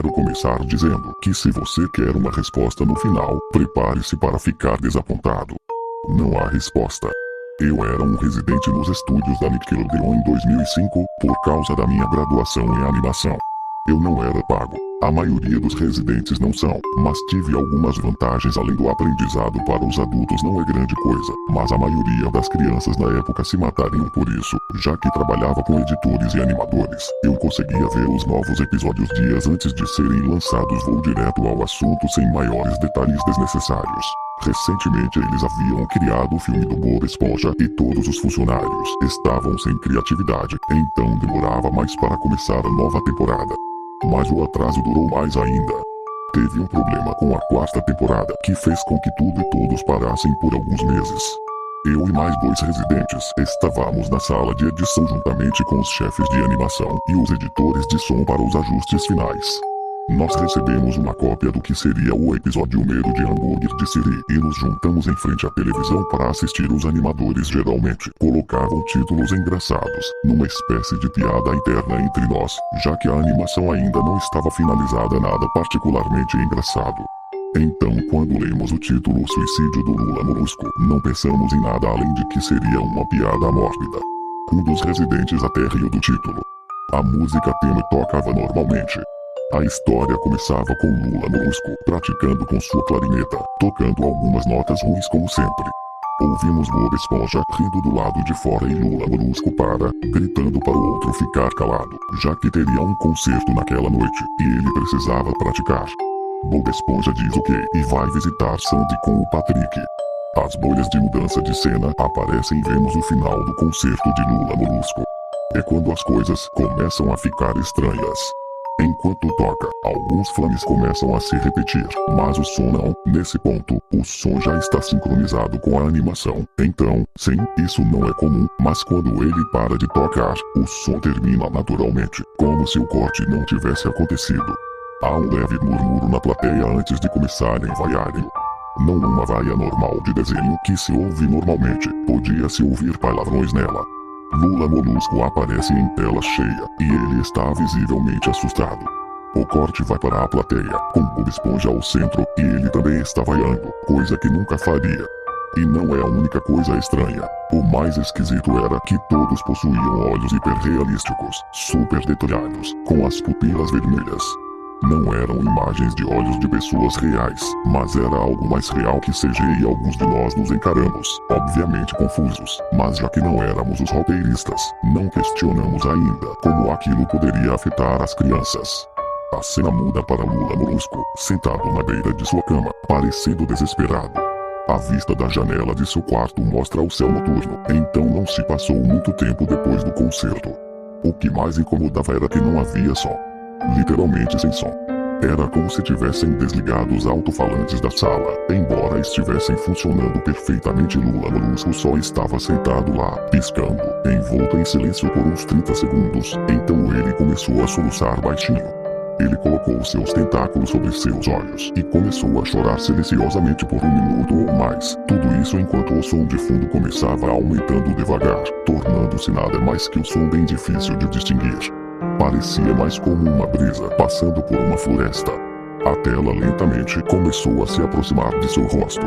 Quero começar dizendo que se você quer uma resposta no final, prepare-se para ficar desapontado. Não há resposta. Eu era um residente nos estúdios da Nickelodeon em 2005, por causa da minha graduação em animação. Eu não era pago. A maioria dos residentes não são, mas tive algumas vantagens além do aprendizado para os adultos não é grande coisa, mas a maioria das crianças na época se matariam por isso, já que trabalhava com editores e animadores. Eu conseguia ver os novos episódios dias antes de serem lançados. Vou direto ao assunto sem maiores detalhes desnecessários. Recentemente eles haviam criado o filme do Bob Esponja e todos os funcionários estavam sem criatividade, então demorava mais para começar a nova temporada. Mas o atraso durou mais ainda. Teve um problema com a quarta temporada que fez com que tudo e todos parassem por alguns meses. Eu e mais 2 residentes estávamos na sala de edição juntamente com os chefes de animação e os editores de som para os ajustes finais. Nós recebemos uma cópia do que seria o episódio Medo de Hambúrguer de Siri e nos juntamos em frente à televisão para assistir. Os animadores geralmente colocavam títulos engraçados, numa espécie de piada interna entre nós, já que a animação ainda não estava finalizada. Nada particularmente engraçado. Então, quando lemos o título O Suicídio do Lula Molusco, não pensamos em nada além de que seria uma piada mórbida. Um dos residentes até riu do título. A música tema tocava normalmente. A história começava com Lula Molusco praticando com sua clarineta, tocando algumas notas ruins como sempre. Ouvimos Bob Esponja rindo do lado de fora e Lula Molusco gritando para o outro ficar calado, já que teria um concerto naquela noite, e ele precisava praticar. Bob Esponja diz ok e vai visitar Sandy com o Patrick. As bolhas de mudança de cena aparecem e vemos o final do concerto de Lula Molusco. É quando as coisas começam a ficar estranhas. Enquanto toca, alguns flames começam a se repetir, mas o som não. Nesse ponto, o som já está sincronizado com a animação. Então, sim, isso não é comum, mas quando ele para de tocar, o som termina naturalmente, como se o corte não tivesse acontecido. Há um leve murmúrio na plateia antes de começarem a vaiarem. Não uma vaia normal de desenho que se ouve normalmente, podia-se ouvir palavrões nela. Lula Molusco aparece em tela cheia, e ele está visivelmente assustado. O corte vai para a plateia, com Bob Esponja ao centro, e ele também está vaiando, coisa que nunca faria. E não é a única coisa estranha. O mais esquisito era que todos possuíam olhos hiperrealísticos, super detalhados, com as pupilas vermelhas. Não eram imagens de olhos de pessoas reais, mas era algo mais real que CG e alguns de nós nos encaramos, obviamente confusos, mas já que não éramos os roteiristas, não questionamos ainda como aquilo poderia afetar as crianças. A cena muda para Lula Molusco, sentado na beira de sua cama, parecendo desesperado. A vista da janela de seu quarto mostra o céu noturno, então não se passou muito tempo depois do concerto. O que mais incomodava era que não havia som. Literalmente sem som. Era como se tivessem desligado os alto-falantes da sala, embora estivessem funcionando perfeitamente. Lula Molusco só estava sentado lá, piscando, envolto em silêncio por uns 30 segundos, então ele começou a soluçar baixinho. Ele colocou seus tentáculos sobre seus olhos e começou a chorar silenciosamente por 1 minuto ou mais, tudo isso enquanto o som de fundo começava aumentando devagar, tornando-se nada mais que um som bem difícil de distinguir. Parecia mais como uma brisa passando por uma floresta. A tela lentamente começou a se aproximar de seu rosto.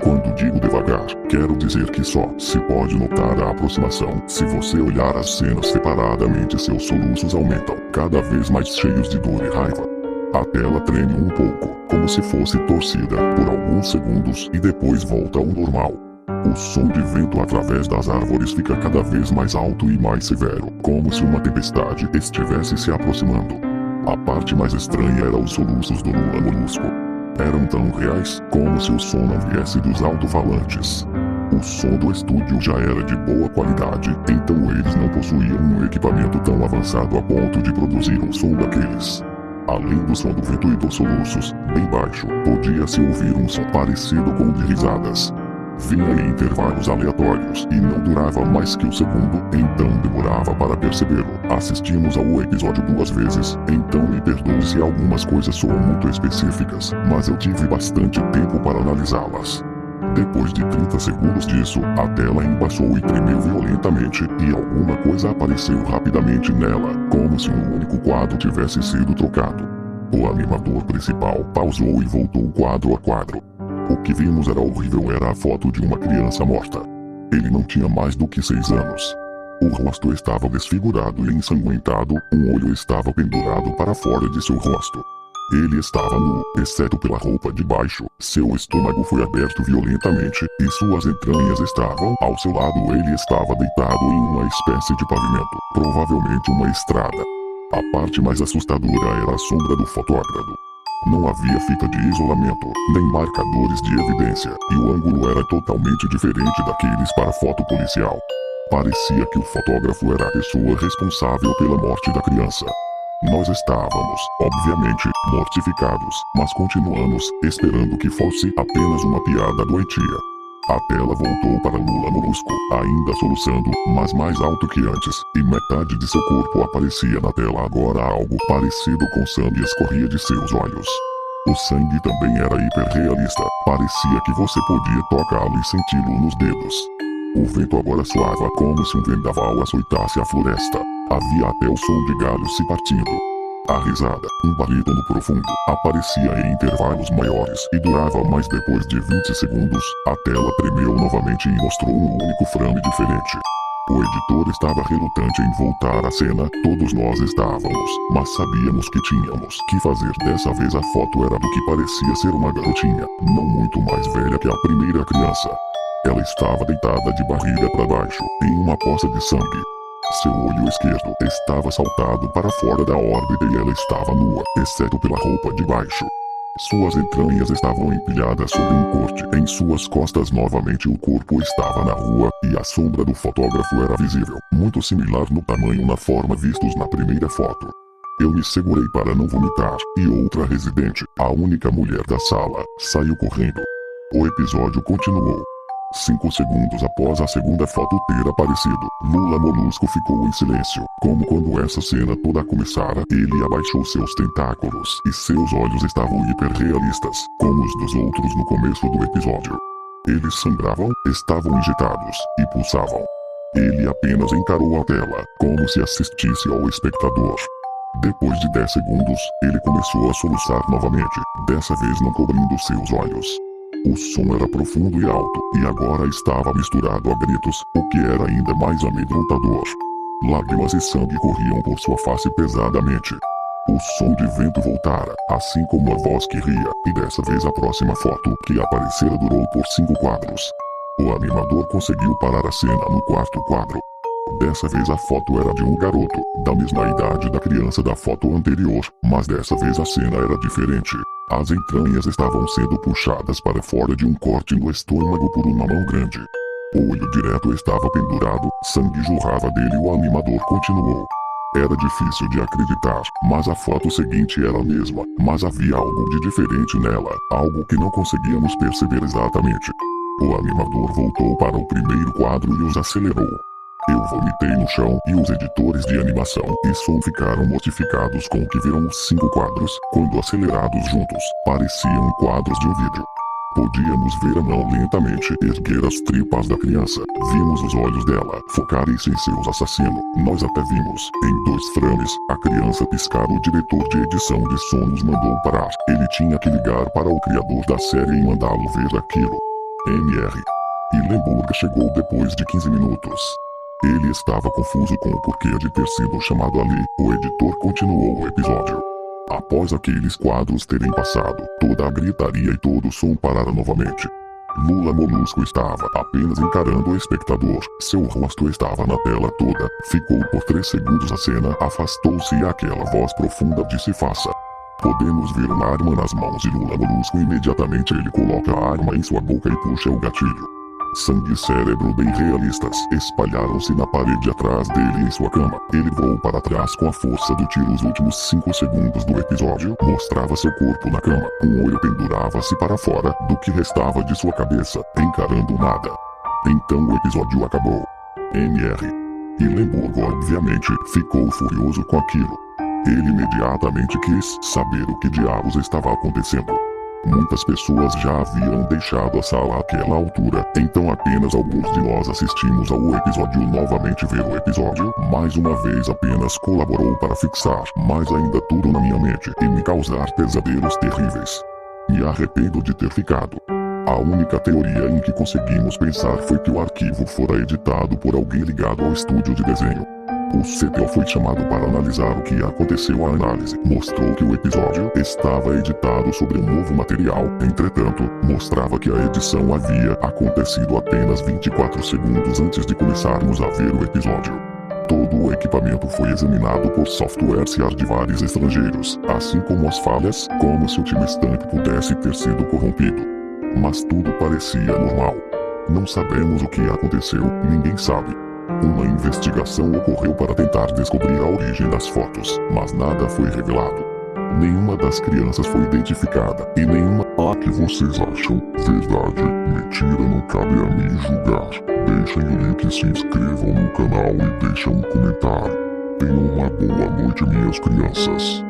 Quando digo devagar, quero dizer que só se pode notar a aproximação se você olhar as cenas separadamente. Seus soluços aumentam, cada vez mais cheios de dor e raiva. A tela treme um pouco, como se fosse torcida, por alguns segundos e depois volta ao normal. O som de vento através das árvores fica cada vez mais alto e mais severo, como se uma tempestade estivesse se aproximando. A parte mais estranha era os soluços do Lula Molusco. Eram tão reais, como se o som não viesse dos alto-falantes. O som do estúdio já era de boa qualidade, então eles não possuíam um equipamento tão avançado a ponto de produzir um som daqueles. Além do som do vento e dos soluços, bem baixo, podia-se ouvir um som parecido com o de risadas. Vinha em intervalos aleatórios e não durava mais que um segundo, então demorava para percebê-lo. Assistimos ao episódio 2 vezes, então me perdoe se algumas coisas soam muito específicas, mas eu tive bastante tempo para analisá-las. Depois de 30 segundos disso, a tela embaçou e tremeu violentamente, e alguma coisa apareceu rapidamente nela, como se um único quadro tivesse sido trocado. O animador principal pausou e voltou quadro a quadro. O que vimos era horrível, era a foto de uma criança morta. Ele não tinha mais do que 6 anos. O rosto estava desfigurado e ensanguentado, um olho estava pendurado para fora de seu rosto. Ele estava nu, exceto pela roupa de baixo. Seu estômago foi aberto violentamente, e suas entranhas estavam ao seu lado. Ele estava deitado em uma espécie de pavimento, provavelmente uma estrada. A parte mais assustadora era a sombra do fotógrafo. Não havia fita de isolamento, nem marcadores de evidência, e o ângulo era totalmente diferente daqueles para foto policial. Parecia que o fotógrafo era a pessoa responsável pela morte da criança. Nós estávamos, obviamente, mortificados, mas continuamos, esperando que fosse apenas uma piada doentia. A tela voltou para Lula Molusco, ainda soluçando, mas mais alto que antes, e metade de seu corpo aparecia na tela agora. Algo parecido com sangue escorria de seus olhos. O sangue também era hiperrealista, parecia que você podia tocá-lo e senti-lo nos dedos. O vento agora soava como se um vendaval açoitasse a floresta. Havia até o som de galhos se partindo. A risada, um barítono profundo, aparecia em intervalos maiores e durava mais. Depois de 20 segundos, a tela tremeu novamente e mostrou um único frame diferente. O editor estava relutante em voltar à cena, todos nós estávamos, mas sabíamos que tínhamos que fazer. Dessa vez a foto era do que parecia ser uma garotinha, não muito mais velha que a primeira criança. Ela estava deitada de barriga para baixo, em uma poça de sangue. Seu olho esquerdo estava saltado para fora da órbita e ela estava nua, exceto pela roupa de baixo. Suas entranhas estavam empilhadas sobre um corte em suas costas. Novamente o corpo estava na rua, e a sombra do fotógrafo era visível, muito similar no tamanho e na forma vistos na primeira foto. Eu me segurei para não vomitar, e outra residente, a única mulher da sala, saiu correndo. O episódio continuou. 5 segundos após a segunda foto ter aparecido, Lula Molusco ficou em silêncio, como quando essa cena toda começara. Ele abaixou seus tentáculos, e seus olhos estavam hiperrealistas, como os dos outros no começo do episódio. Eles sangravam, estavam injetados, e pulsavam. Ele apenas encarou a tela, como se assistisse ao espectador. Depois de 10 segundos, ele começou a soluçar novamente, dessa vez não cobrindo seus olhos. O som era profundo e alto, e agora estava misturado a gritos, o que era ainda mais amedrontador. Lágrimas e sangue corriam por sua face pesadamente. O som de vento voltara, assim como a voz que ria, e dessa vez a próxima foto que aparecera durou por 5 quadros. O animador conseguiu parar a cena no 4º quadro. Dessa vez a foto era de um garoto, da mesma idade da criança da foto anterior, mas dessa vez a cena era diferente. As entranhas estavam sendo puxadas para fora de um corte no estômago por uma mão grande. O olho direto estava pendurado, sangue jorrava dele e o animador continuou. Era difícil de acreditar, mas a foto seguinte era a mesma, mas havia algo de diferente nela, algo que não conseguíamos perceber exatamente. O animador voltou para o primeiro quadro e os acelerou. Eu vomitei no chão e os editores de animação e som ficaram mortificados com o que viram os 5 quadros, quando acelerados juntos, pareciam quadros de um vídeo. Podíamos ver a mão lentamente erguer as tripas da criança. Vimos os olhos dela focarem-se em seus assassinos. Nós até vimos, em 2 frames, a criança piscar. O diretor de edição de som nos mandou parar. Ele tinha que ligar para o criador da série e mandá-lo ver aquilo. Mr. E Lemburger chegou depois de 15 minutos. Ele estava confuso com o porquê de ter sido chamado ali. O editor continuou o episódio. Após aqueles quadros terem passado, toda a gritaria e todo o som pararam novamente. Lula Molusco estava apenas encarando o espectador. Seu rosto estava na tela toda. Ficou por 3 segundos a cena, afastou-se e aquela voz profunda disse: faça. Podemos ver uma arma nas mãos de Lula Molusco. Imediatamente ele coloca a arma em sua boca e puxa o gatilho. Sangue e cérebro bem realistas espalharam-se na parede atrás dele em sua cama. Ele voou para trás com a força do tiro. Os últimos 5 segundos do episódio mostrava seu corpo na cama. Um olho pendurava-se para fora do que restava de sua cabeça, encarando nada. Então o episódio acabou. Mr. E Lemburgo obviamente ficou furioso com aquilo. Ele imediatamente quis saber o que diabos estava acontecendo. Muitas pessoas já haviam deixado a sala àquela altura, então apenas alguns de nós assistimos ao episódio. Novamente ver o episódio, mais uma vez apenas colaborou para fixar mais ainda tudo na minha mente e me causar pesadelos terríveis. Me arrependo de ter ficado. A única teoria em que conseguimos pensar foi que o arquivo fora editado por alguém ligado ao estúdio de desenho. O CTO foi chamado para analisar o que aconteceu. A análise mostrou que o episódio estava editado sobre um novo material, entretanto, mostrava que a edição havia acontecido apenas 24 segundos antes de começarmos a ver o episódio. Todo o equipamento foi examinado por softwares e hardwares estrangeiros, assim como as falhas, como se o timestamp pudesse ter sido corrompido. Mas tudo parecia normal. Não sabemos o que aconteceu, ninguém sabe. Uma investigação ocorreu para tentar descobrir a origem das fotos, mas nada foi revelado. Nenhuma das crianças foi identificada e nenhuma... A que vocês acham? Verdade, mentira, não cabe a mim julgar. Deixem o like, se inscrevam no canal e deixem um comentário. Tenham uma boa noite, minhas crianças.